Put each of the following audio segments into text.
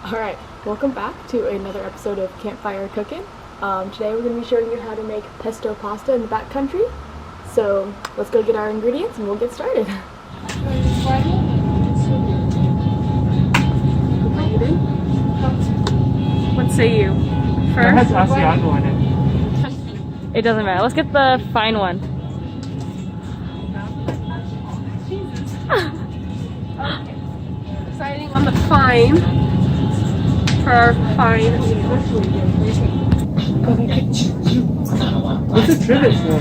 Alright, welcome back to another episode of Campfire Cookin'. Today we're going to be showing you how to make pesto pasta in the backcountry. So let's go get our ingredients and we'll get started. What say you? First? It doesn't matter. Let's get the fine one. Deciding on the fine for our fine. What's a trivet for?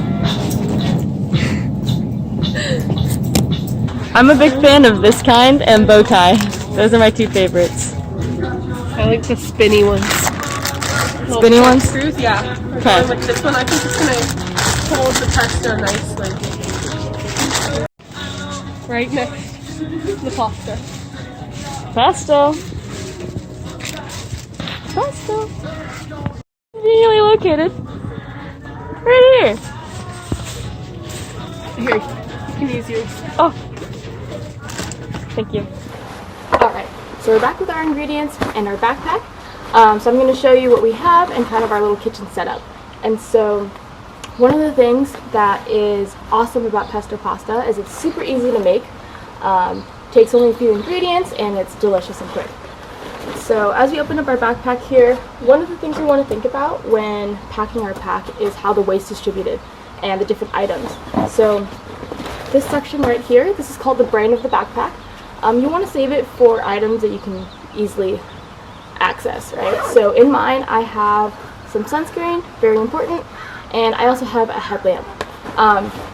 I'm a big fan of this kind and bow tie. Those are my two favorites. I like the spinny ones. Spinny ones? Screws, yeah. Okay. With this one, I think it's gonna hold the pesto nicely. Right next to the pasta. Pesto. Pesto. Conveniently located. Right here. Here, you can use yours. Oh. Thank you. Alright, so we're back with our ingredients and our backpack. So I'm going to show you what we have and kind of our little kitchen setup. And so one of the things that is awesome about pesto pasta is it's super easy to make. Takes only a few ingredients and it's delicious and quick. So as we open up our backpack here, one of the things we want to think about when packing our pack is how the waste is distributed and the different items. So this section right here, this is called the brain of the backpack. You want to save it for items that you can easily access, right? So in mine I have some sunscreen, very important, and I also have a headlamp.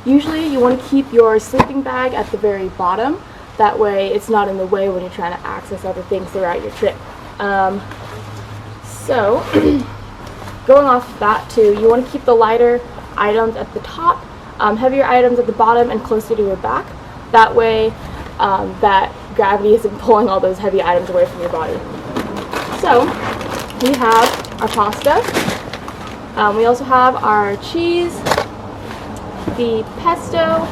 Usually you want to keep your sleeping bag at the very bottom. That way it's not in the way when you're trying to access other things throughout your trip. So going off of that too, you want to keep the lighter items at the top, heavier items at the bottom and closer to your back. That way that gravity isn't pulling all those heavy items away from your body. So we have our pasta. We also have our cheese, the pesto,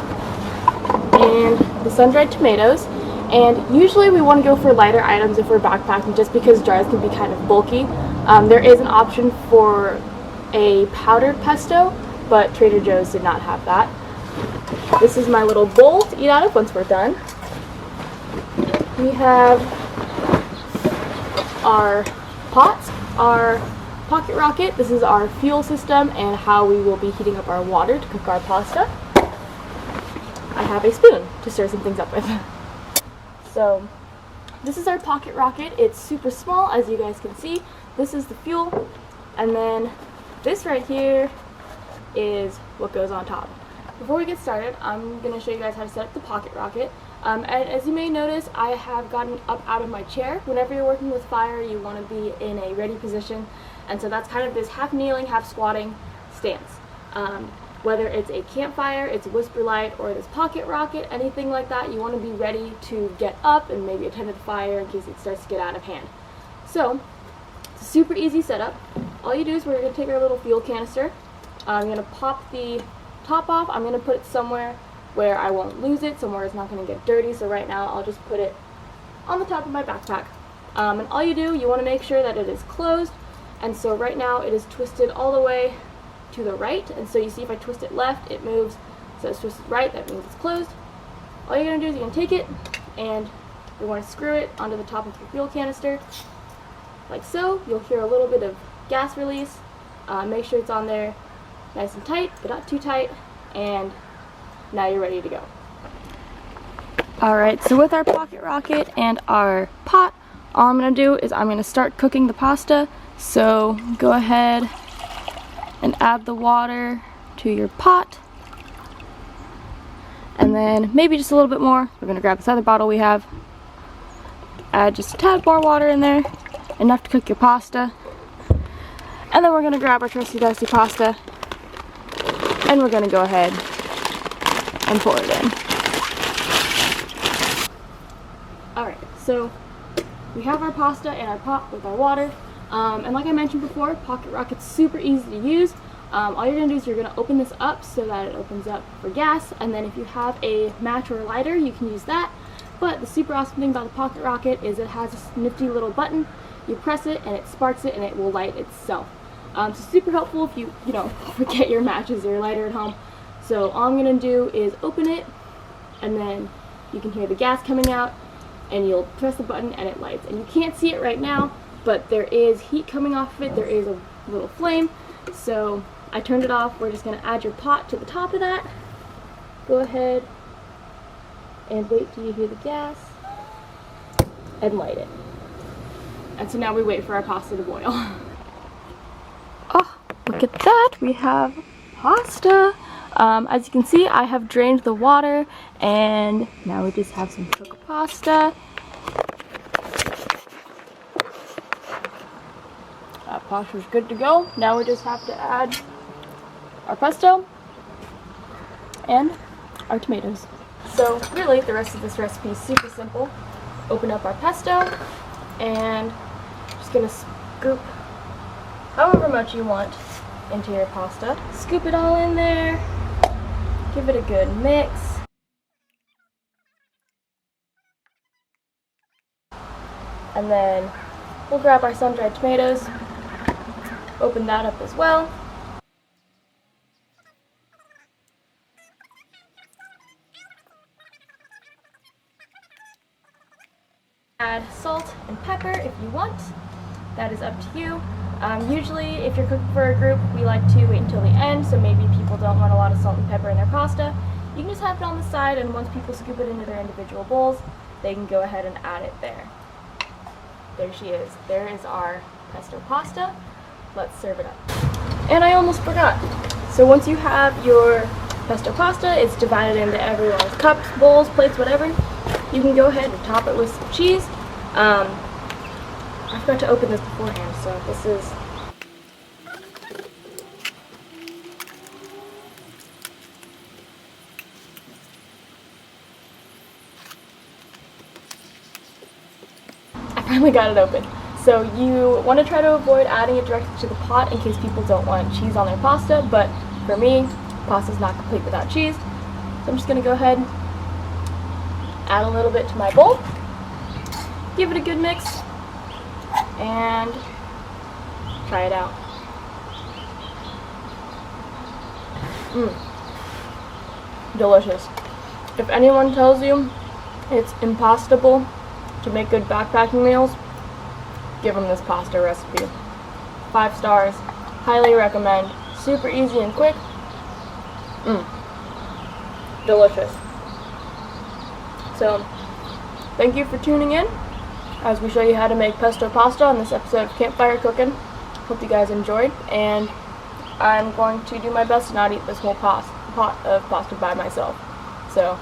and the sun-dried tomatoes. And usually we want to go for lighter items if we're backpacking just because jars can be kind of bulky. There is an option for a powdered pesto, but Trader Joe's did not have that. This is my little bowl to eat out of once we're done. We have our pots, our pocket rocket. This is our fuel system and how we will be heating up our water to cook our pasta. I have a spoon to stir some things up with. So this is our pocket rocket. It's super small, as you guys can see. This is the fuel, and then this right here is what goes on top. Before we get started, I'm going to show you guys how to set up the pocket rocket. And as you may notice, I have gotten up out of my chair. Whenever you're working with fire, you want to be in a ready position, and so that's kind of this half kneeling, half squatting stance. Whether it's a campfire, it's a whisper light, or this pocket rocket, anything like that, you want to be ready to get up and maybe attend to the fire in case it starts to get out of hand. So, it's a super easy setup. All you do is we're going to take our little fuel canister. I'm going to pop the top off. I'm going to put it somewhere where I won't lose it, somewhere it's not going to get dirty. So right now I'll just put it on the top of my backpack. And all you do, you want to make sure that it is closed. And so right now it is twisted all the way to the right, and so you see if I twist it left, it moves. So it's twisted right, that means it's closed. All you're going to do is you're going to take it and you're going to screw it onto the top of your fuel canister, like so. You'll hear a little bit of gas release. Make sure it's on there nice and tight, but not too tight, and now you're ready to go. Alright, so with our pocket rocket and our pot, all I'm going to do is I'm going to start cooking the pasta. So go ahead and add the water to your pot, and then maybe just a little bit more. We're going to grab this other bottle we have, add just a tad more water in there, enough to cook your pasta, and then we're going to grab our trusty dusty pasta and we're going to go ahead and pour it in. Alright, so we have our pasta and our pot with our water. And like I mentioned before, pocket rocket's super easy to use. All you're going to do is you're going to open this up so that it opens up for gas, and then if you have a match or a lighter, you can use that. But the super awesome thing about the pocket rocket is it has this nifty little button. You press it and it sparks it and it will light itself. So super helpful if you forget your matches or your lighter at home. So all I'm gonna do is open it, and then you can hear the gas coming out, and you'll press the button and it lights. And you can't see it right now, but there is heat coming off of it. There is a little flame. So I turned it off. We're just gonna add your pot to the top of that. Go ahead and wait till you hear the gas and light it. And so now we wait for our pasta to boil. Oh, look at that, we have pasta. As you can see, I have drained the water, and now we just have some cooked pasta. That pasta's good to go. Now we just have to add our pesto and our tomatoes. So really, the rest of this recipe is super simple. Open up our pesto, and just gonna scoop however much you want into your pasta. Scoop it all in there, give it a good mix. And then we'll grab our sun-dried tomatoes, open that up as well. Add salt and pepper if you want. That is up to you. Usually, if you're cooking for a group, we like to wait until the end, so maybe people don't want a lot of salt and pepper in their pasta. You can just have it on the side, and once people scoop it into their individual bowls, they can go ahead and add it there. There she is. There is our pesto pasta. Let's serve it up. And I almost forgot. So once you have your pesto pasta, it's divided into everyone's cups, bowls, plates, whatever. You can go ahead and top it with some cheese. I forgot to open this beforehand, so this is I finally got it open. So you want to try to avoid adding it directly to the pot in case people don't want cheese on their pasta, but for me, pasta's not complete without cheese. So I'm just going to go ahead, add a little bit to my bowl, give it a good mix, and try it out. Delicious. If anyone tells you it's impossible to make good backpacking meals, give them this pasta recipe. 5 stars. Highly recommend. Super easy and quick. Delicious. So, thank you for tuning in as we show you how to make pesto pasta on this episode of Campfire Cookin'. Hope you guys enjoyed, and I'm going to do my best to not eat this whole pot of pasta by myself. So,